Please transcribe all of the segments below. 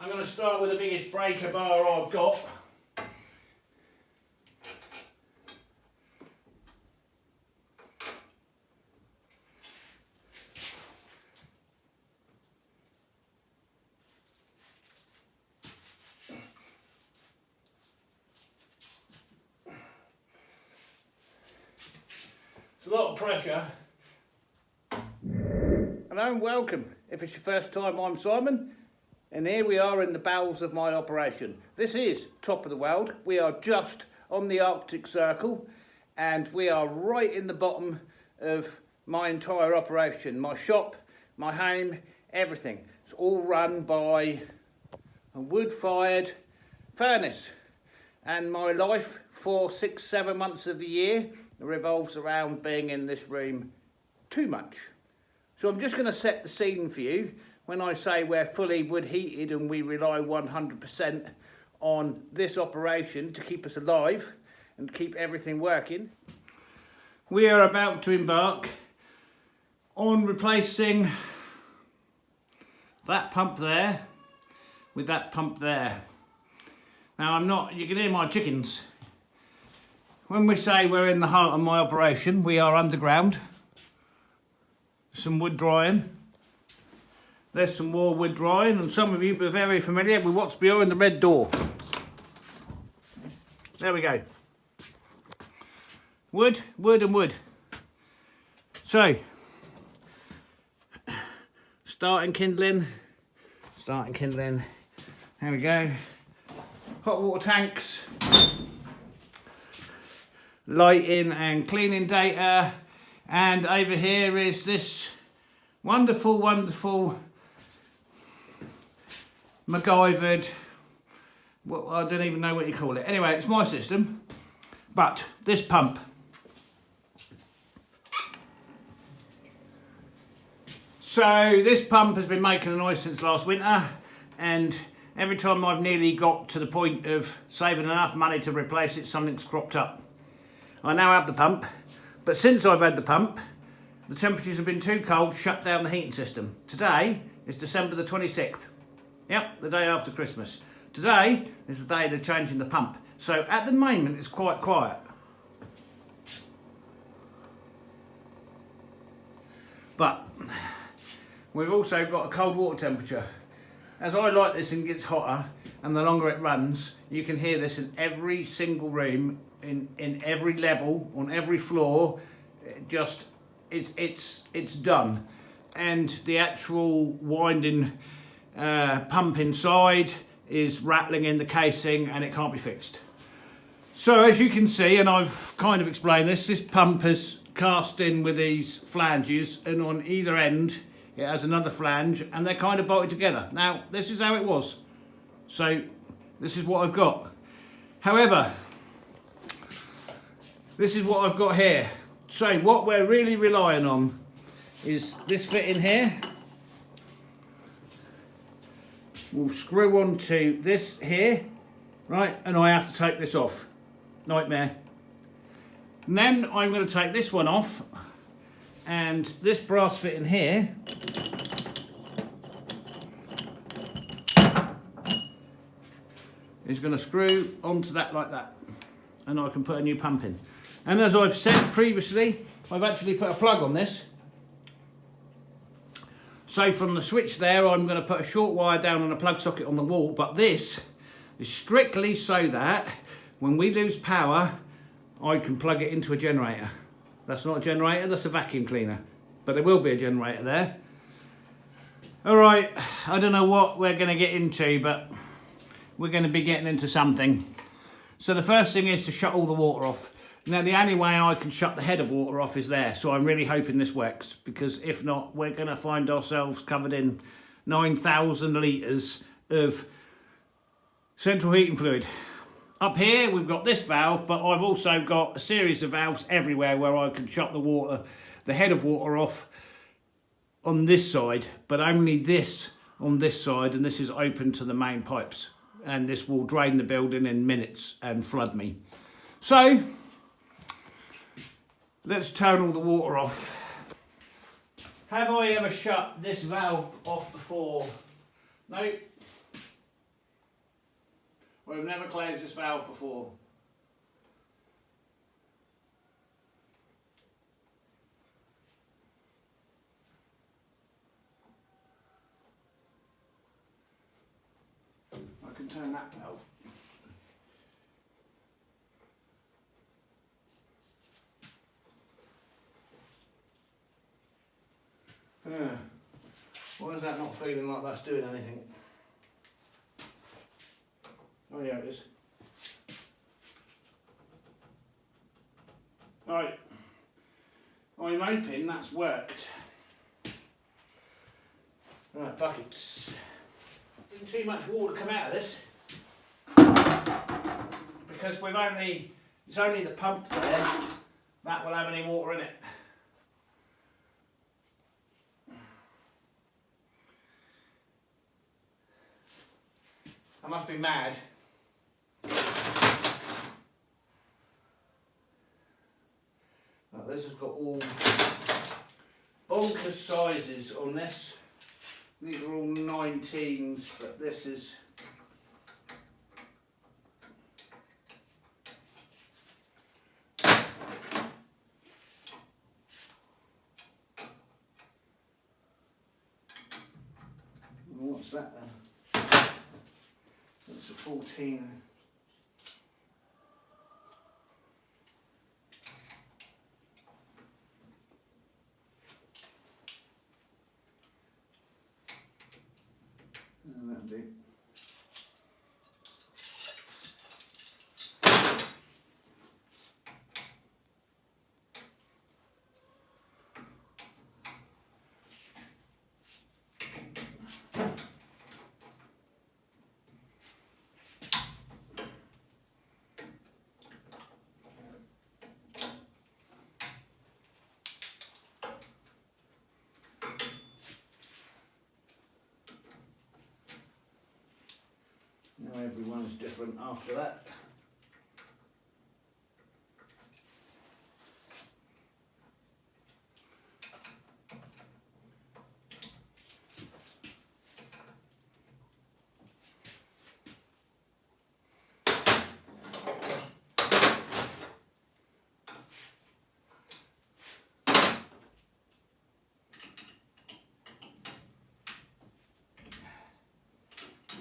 I'm going to start with the biggest breaker bar I've got. It's a lot of pressure. Hello and welcome. If it's your first time, I'm Simon, and here we are in the bowels of my operation. This is Top of the World. We are just on the Arctic Circle, and we are right in the bottom of my entire operation. My shop, my home, everything. It's all run by a wood-fired furnace, and my life for 6, 7 months of the year revolves around being in this room too much. So I'm just going to set the scene for you when I say we're fully wood heated and we rely 100% on this operation to keep us alive and keep everything working. We are about to embark on replacing that pump there with that pump there. Now you can hear my chickens. When we say we're in the heart of my operation, we are underground. Some wood drying. There's some more wood drying, and some of you are very familiar with what's behind the red door. There we go. Wood, wood and wood. So, starting kindling. There we go. Hot water tanks. Lighting and cleaning data. And over here is this wonderful, wonderful MacGyvered, well, I don't even know what you call it. Anyway, it's my system, but this pump. So this pump has been making a noise since last winter, and every time I've nearly got to the point of saving enough money to replace it, something's cropped up. I now have the pump. But since I've had the pump, the temperatures have been too cold to shut down the heating system. Today is December the 26th. Yep, the day after Christmas. Today is the day they're changing the pump. So at the moment it's quite quiet. But we've also got a cold water temperature. As I light this and gets hotter, and the longer it runs, you can hear this in every single room, in every level, on every floor. It's done. And the actual winding pump inside is rattling in the casing, and it can't be fixed. So as you can see, and I've kind of explained this pump is cast in with these flanges, and on either end it has another flange, and they're kind of bolted together. Now this is how it was, so this is what I've got. However, this is what I've got here. So what we're really relying on is this fitting here. We'll screw onto this here, right, and I have to take this off. Nightmare. And then I'm going to take this one off, and this brass fitting here is going to screw onto that like that, and I can put a new pump in. And as I've said previously, I've actually put a plug on this. So from the switch there, I'm going to put a short wire down on a plug socket on the wall, but this is strictly so that when we lose power, I can plug it into a generator. That's not a generator, that's a vacuum cleaner, but there will be a generator there. All right, I don't know what we're going to get into, but we're going to be getting into something. So the first thing is to shut all the water off. Now the only way I can shut the head of water off is there, so I'm really hoping this works, because if not, we're going to find ourselves covered in 9,000 litres of central heating fluid. Up here we've got this valve, but I've also got a series of valves everywhere where I can shut the head of water off on this side, but only this on this side, and this is open to the main pipes, and this will drain the building in minutes and flood me. So let's turn all the water off. Have I ever shut this valve off before? No. We've never closed this valve before. I can turn that valve. Why is that not feeling like that's doing anything? Oh yeah, it is. Right, I'm hoping that's worked. Right, buckets. Didn't see much water come out of this because it's only the pump there that will have any water in it. I must be mad. Now, this has got all bonkers sizes on this. These are all 19s, but this is what's that then? That's a 14. That'll do. Now everyone's different after that.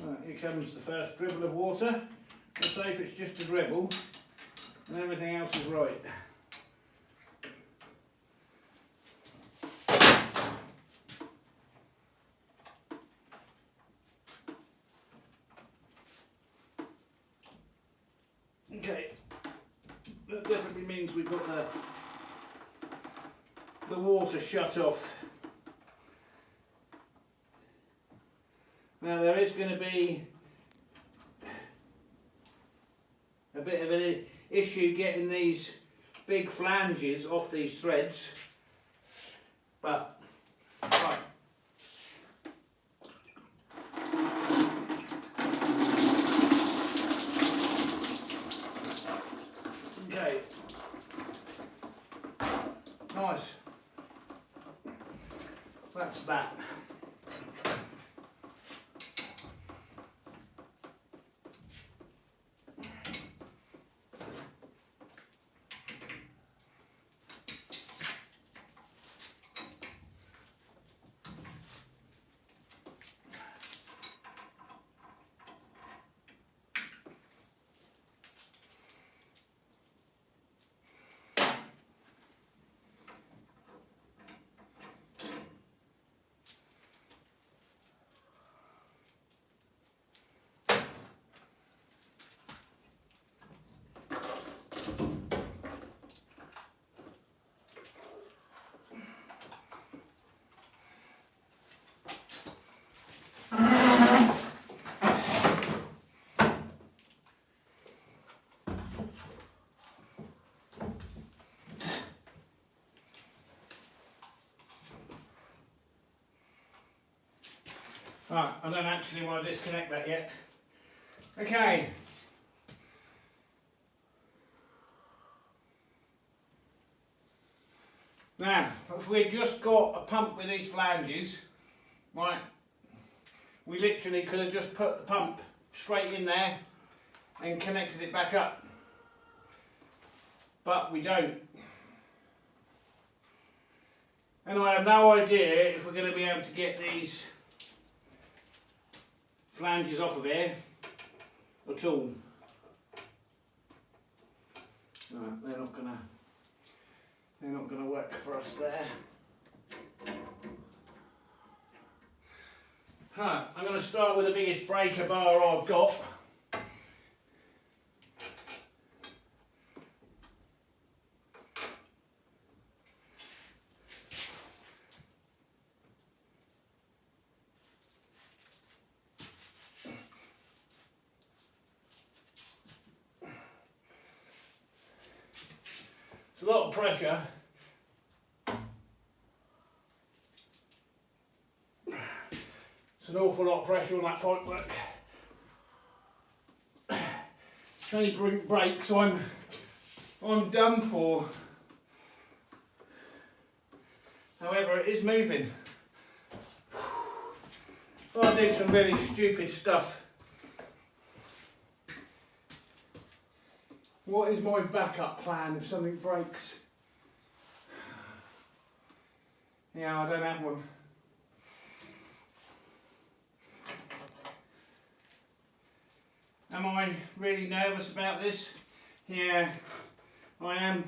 Right, here comes the first dribble of water. Let's say if it's just a dribble and everything else is right. Okay, that definitely means we've got the water shut off. Now there is going to be a bit of an issue getting these big flanges off these threads, but right. Okay, nice, that's that. Right, I don't actually want to disconnect that yet. Okay. Now, if we've just got a pump with these flanges, right, we literally could have just put the pump straight in there and connected it back up. But we don't. And I have no idea if we're going to be able to get these flanges off of here at all. No, they're not gonna work for us there. Right, I'm going to start with the biggest breaker bar I've got. It's a lot of pressure. It's an awful lot of pressure on that pipe work. If any breaks, I'm done for. However, it is moving. I do some really stupid stuff. What is my backup plan if something breaks? Yeah, I don't have one. Am I really nervous about this? Yeah, I am.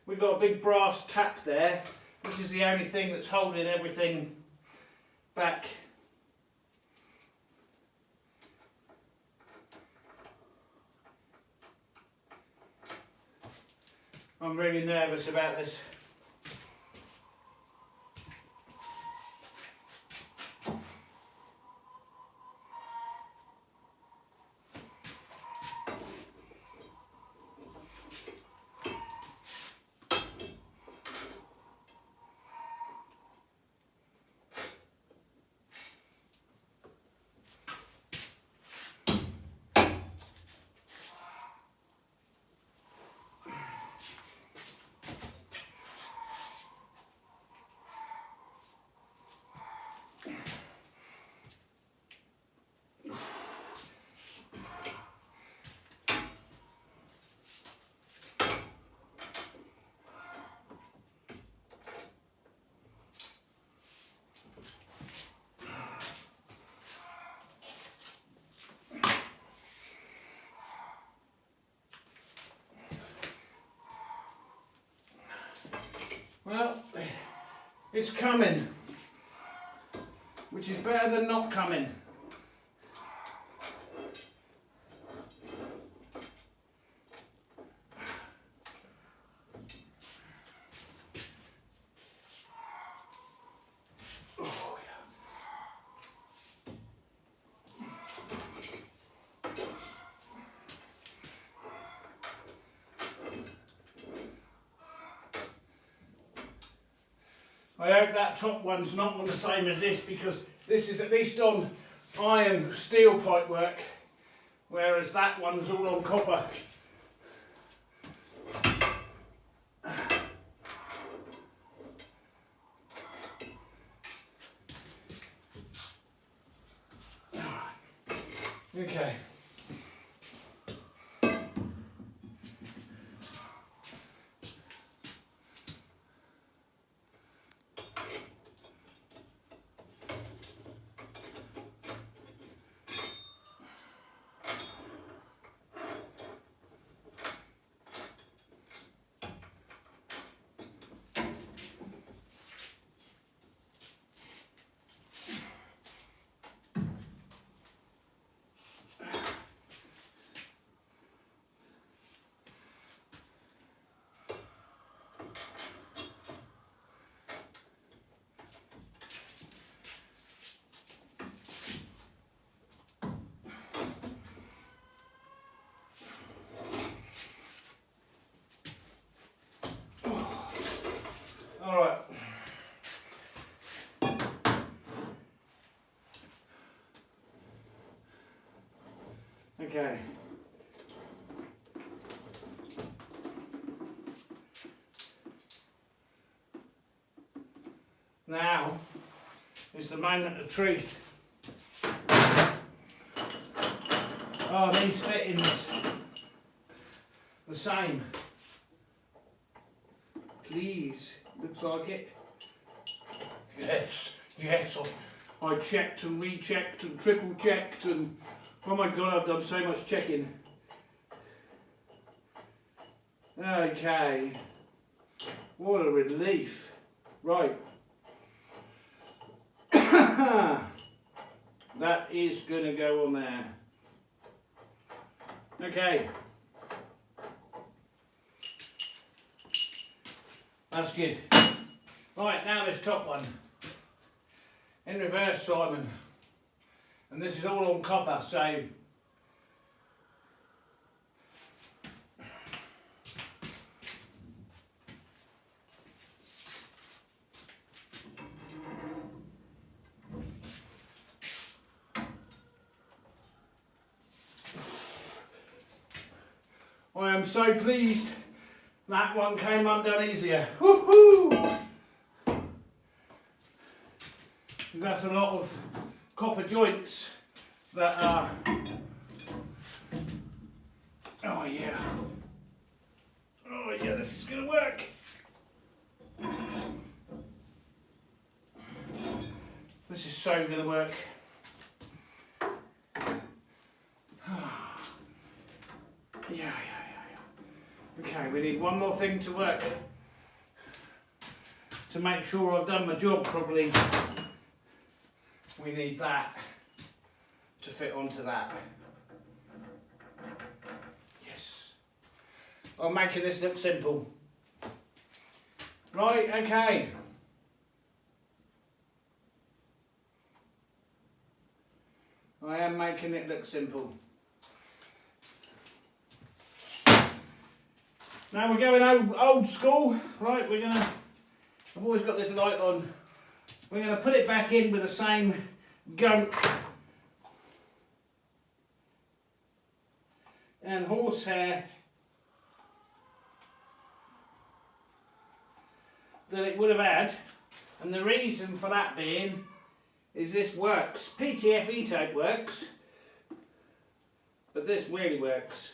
We've got a big brass tap there, which is the only thing that's holding everything back. I'm really nervous about this. Well, it's coming, which is better than not coming. I hope that top one's not on the same as this, because this is at least on iron steel pipe work, whereas that one's all on copper. Okay. All right. Okay. Now is the moment of truth. Are these fittings the same? Please, looks like it. Yes, yes, I checked and rechecked and triple checked and oh my god, I've done so much checking. Okay, what a relief. Right. That is going to go on there. Okay. That's good. Right, now this top one. In reverse, Simon. And this is all on copper, so I am so pleased that one came undone easier. Woohoo! That's a lot of copper joints that are. Oh yeah. Oh yeah, this is going to work. This is so going to work. Yeah. Okay, we need one more thing to work to make sure I've done my job properly. We need that to fit onto that. Yes. I'm making this look simple. Right, okay. I am making it look simple. Now we're going old school. Right, I've always got this light on. We're going to put it back in with the same gunk and horsehair that it would have had, and the reason for that being is this works. PTFE tape works, but this really works.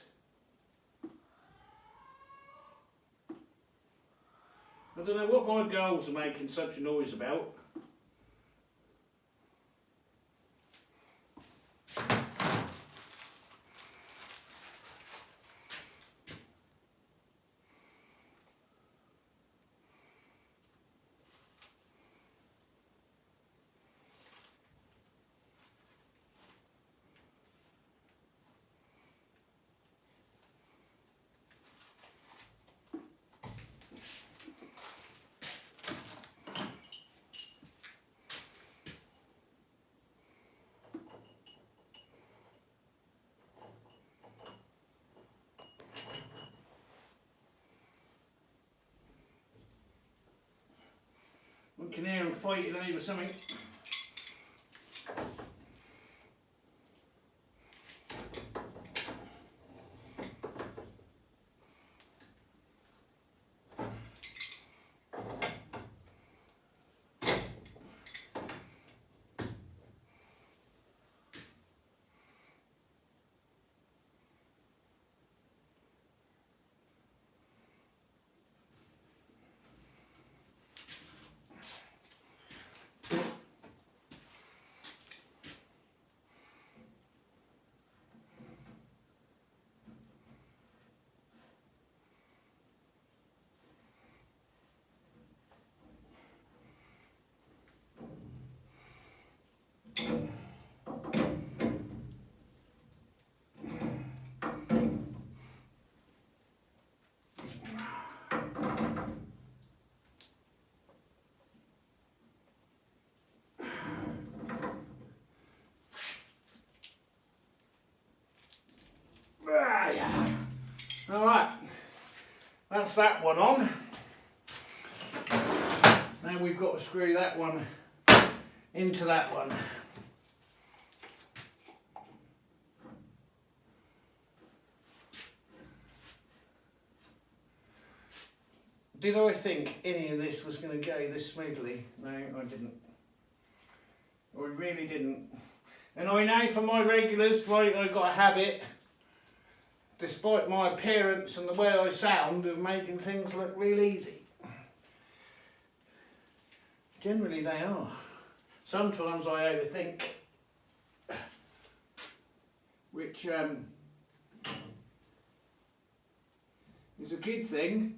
I don't know what my girls are making such a noise about. We can hear them fighting over something. Alright, that's that one on. Now we've got to screw that one into that one. Did I think any of this was going to go this smoothly? No, I didn't. I really didn't. And I know for my regulars, right, I've got a habit, despite my appearance and the way I sound, of making things look real easy. Generally they are. Sometimes I overthink, which is a good thing,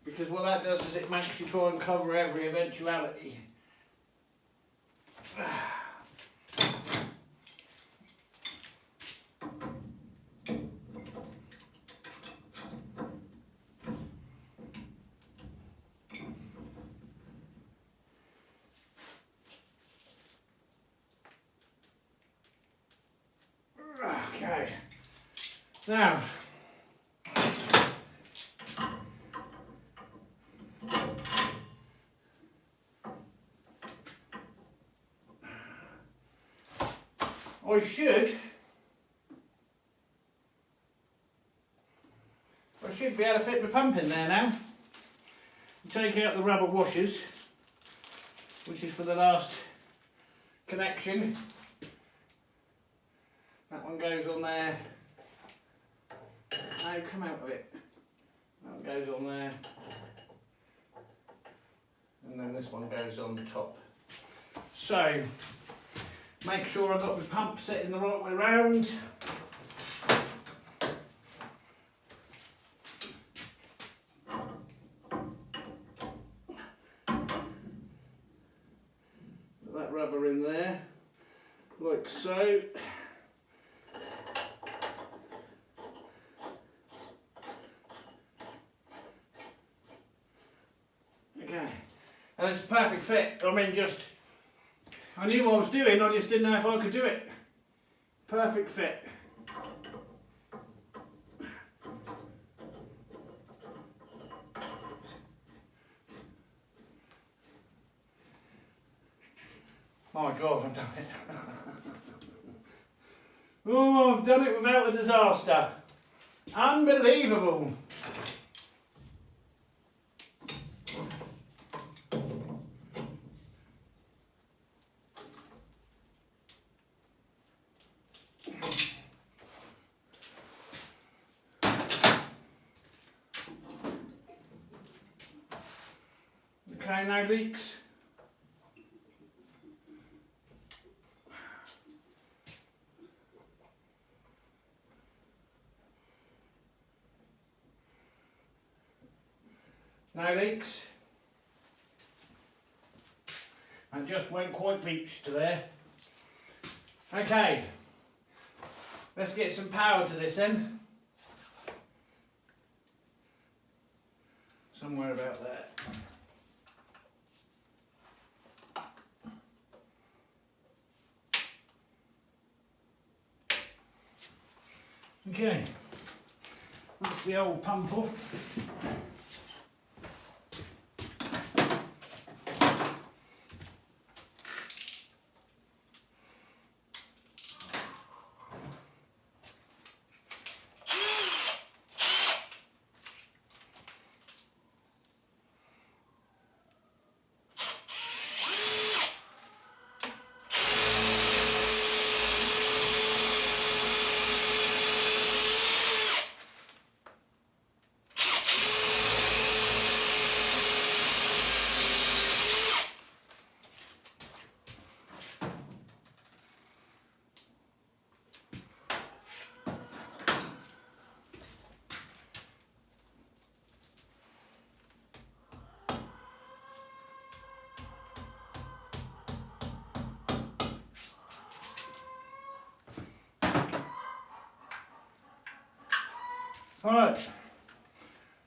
because what that does is it makes you try and cover every eventuality. Okay, now I should be able to fit my pump in there now. Take out the rubber washers, which is for the last connection. That one goes on there. No, come out of it. That one goes on there. And then this one goes on the top. So, make sure I've got my pump sitting the right way round. Put that rubber in there, like so. Okay, and it's a perfect fit. I mean, I knew what I was doing, I just didn't know if I could do it. Perfect fit. My God, I've done it. Oh, I've done it without a disaster. Unbelievable. Okay, no leaks. No leaks. And just went quite reached to there. Okay, let's get some power to this then. Somewhere about there. Okay, that's the old pump off. Alright,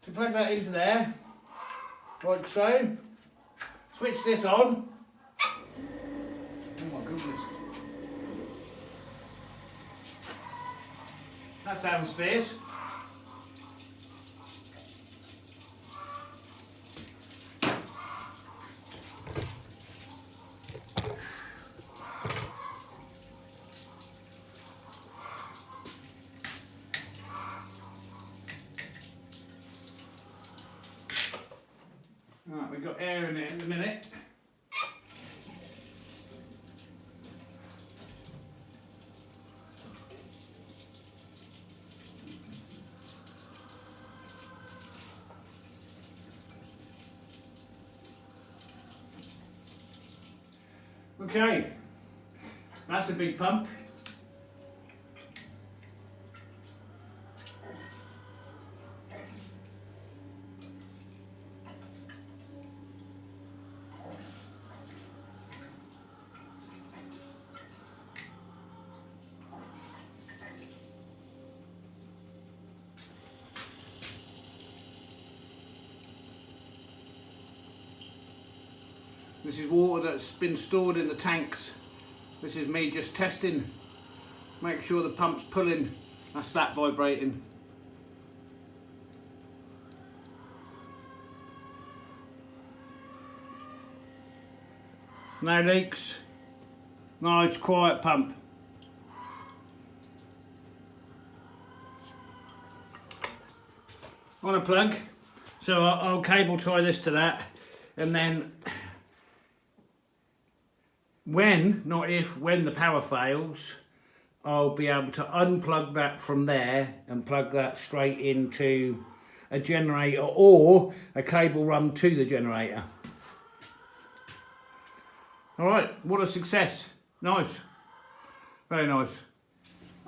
to plug that into there, like so, switch this on. Oh my goodness. That sounds fierce. Right, we've got air in it in a minute. Okay, that's a big pump. This is water that's been stored in the tanks. This is me just testing, make sure the pump's pulling. That's that vibrating. No leaks. Nice quiet pump. On a plug, so I'll cable tie this to that, and then when, not if, when the power fails, I'll be able to unplug that from there and plug that straight into a generator or a cable run to the generator. Alright, what a success. Nice. Very nice.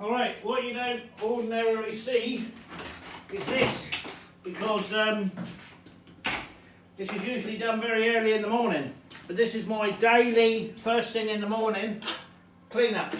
Alright, what you don't ordinarily see is this, because this is usually done very early in the morning, but this is my daily, first thing in the morning, clean up.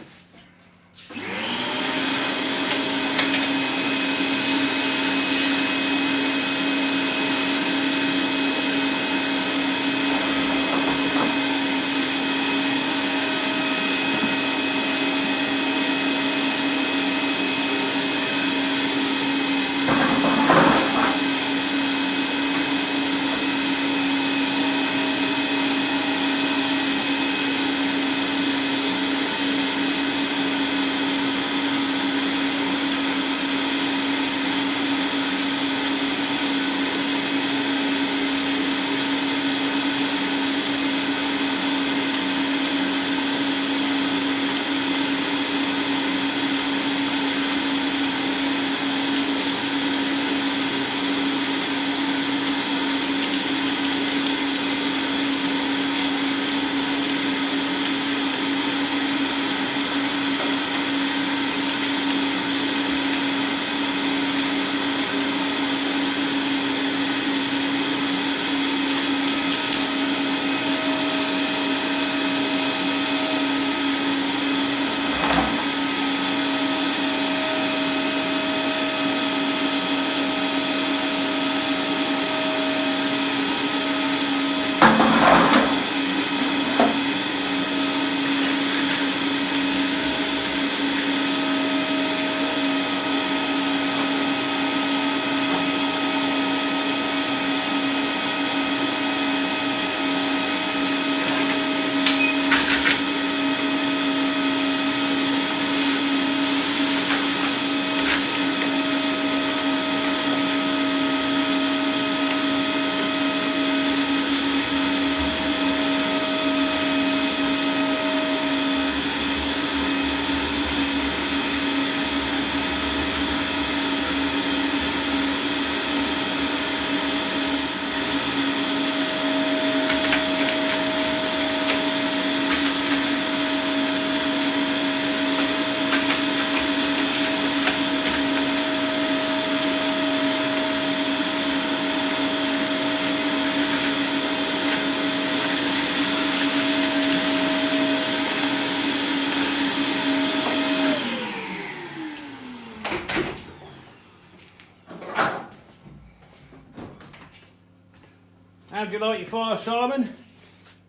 How do you like your fire, Simon?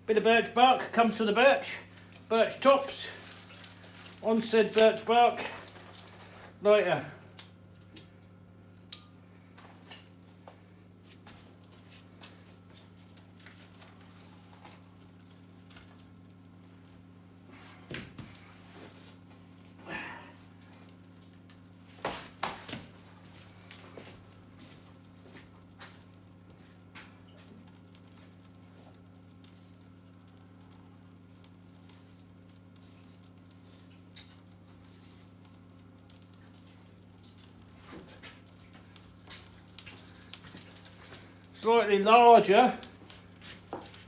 Bit of birch bark comes from the birch tops, on said birch bark, lighter. Slightly larger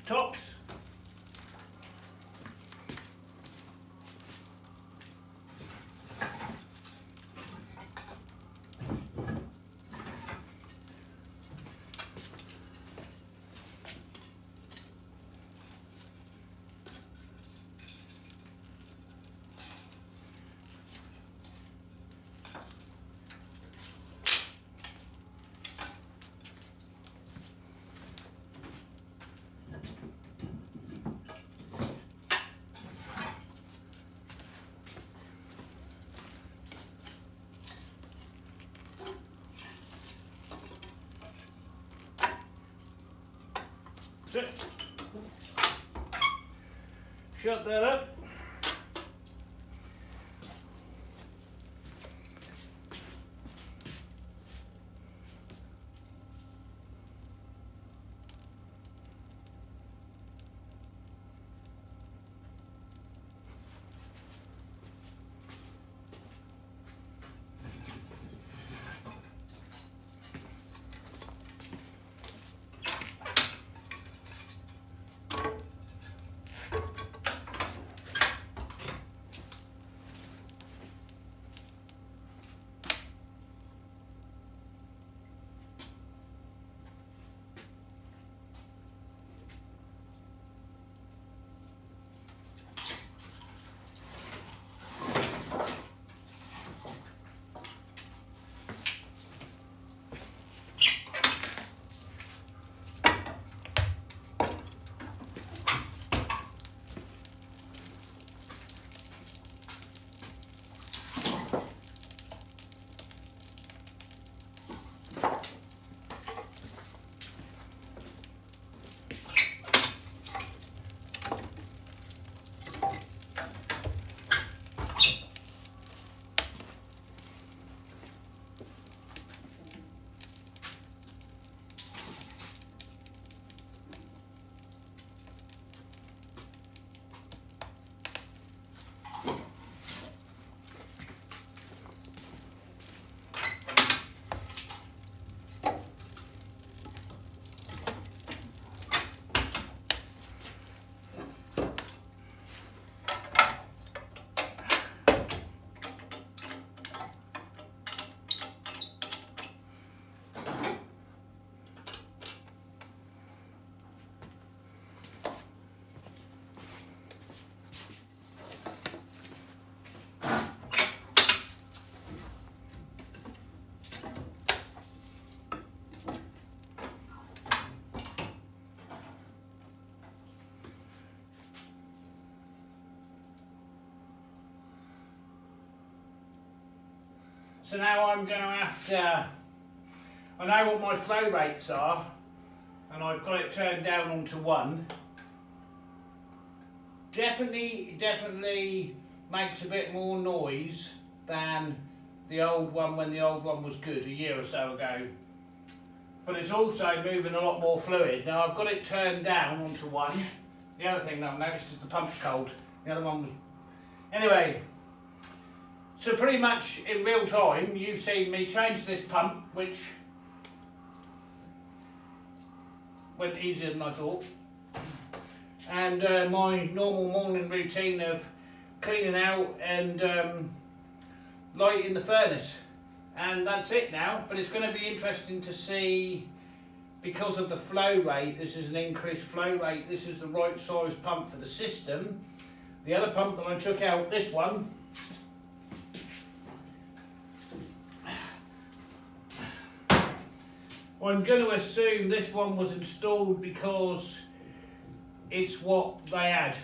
tops. shut that up. So now I'm going to have to, I know what my flow rates are, and I've got it turned down onto 1. Definitely makes a bit more noise than the old one when the old one was good a year or so ago. But it's also moving a lot more fluid. Now I've got it turned down onto 1. The other thing that I've noticed is the pump's cold. The other one was... Anyway, so pretty much in real time you've seen me change this pump, which went easier than I thought. And my normal morning routine of cleaning out and lighting the furnace. And that's it now, but it's going to be interesting to see, because of the flow rate, this is an increased flow rate, this is the right size pump for the system. The other pump that I took out, this one, I'm going to assume this one was installed because it's what they had,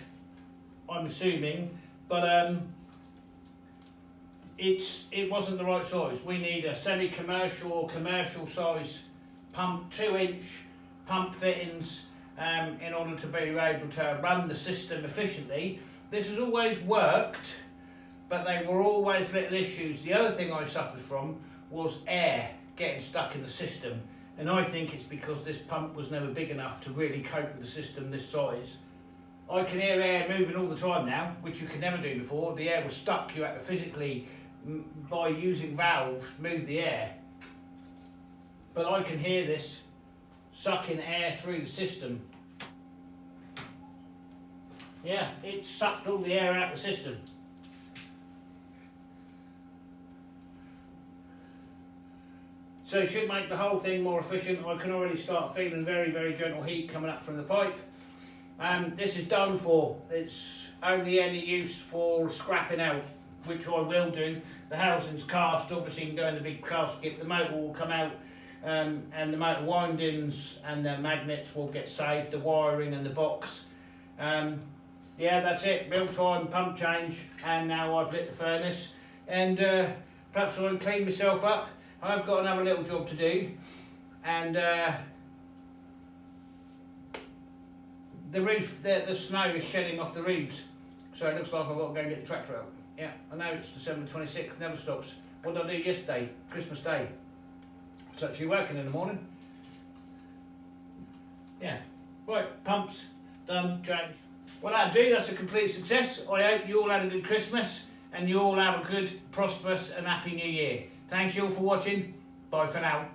I'm assuming, but it wasn't the right size. We need a semi-commercial or commercial size pump, 2-inch pump fittings, in order to be able to run the system efficiently. This has always worked, but they were always little issues. The other thing I suffered from was air getting stuck in the system. And I think it's because this pump was never big enough to really cope with the system this size. I can hear air moving all the time now, which you could never do before. The air was stuck. You had to physically, by using valves, move the air. But I can hear this sucking air through the system. Yeah, it sucked all the air out of the system. So it should make the whole thing more efficient. I can already start feeling very, very gentle heat coming up from the pipe. This is done for. It's only any use for scrapping out, which I will do. The housing's cast, obviously you can go in the big casket, the motor will come out, and the motor windings and the magnets will get saved, the wiring and the box. Yeah, that's it, real time pump change, and now I've lit the furnace, and perhaps I can clean myself up. I've got another little job to do, and the roof, the snow is shedding off the roofs, So it looks like I've got to go and get the tractor out. Yeah, I know it's December 26th, never stops. What did I do yesterday? Christmas Day. I was actually working in the morning. Yeah. Right, pumps, done, changed. Well, that'll do, that's a complete success. I hope you all had a good Christmas and you all have a good, prosperous and happy New Year. Thank you all for watching. Bye for now.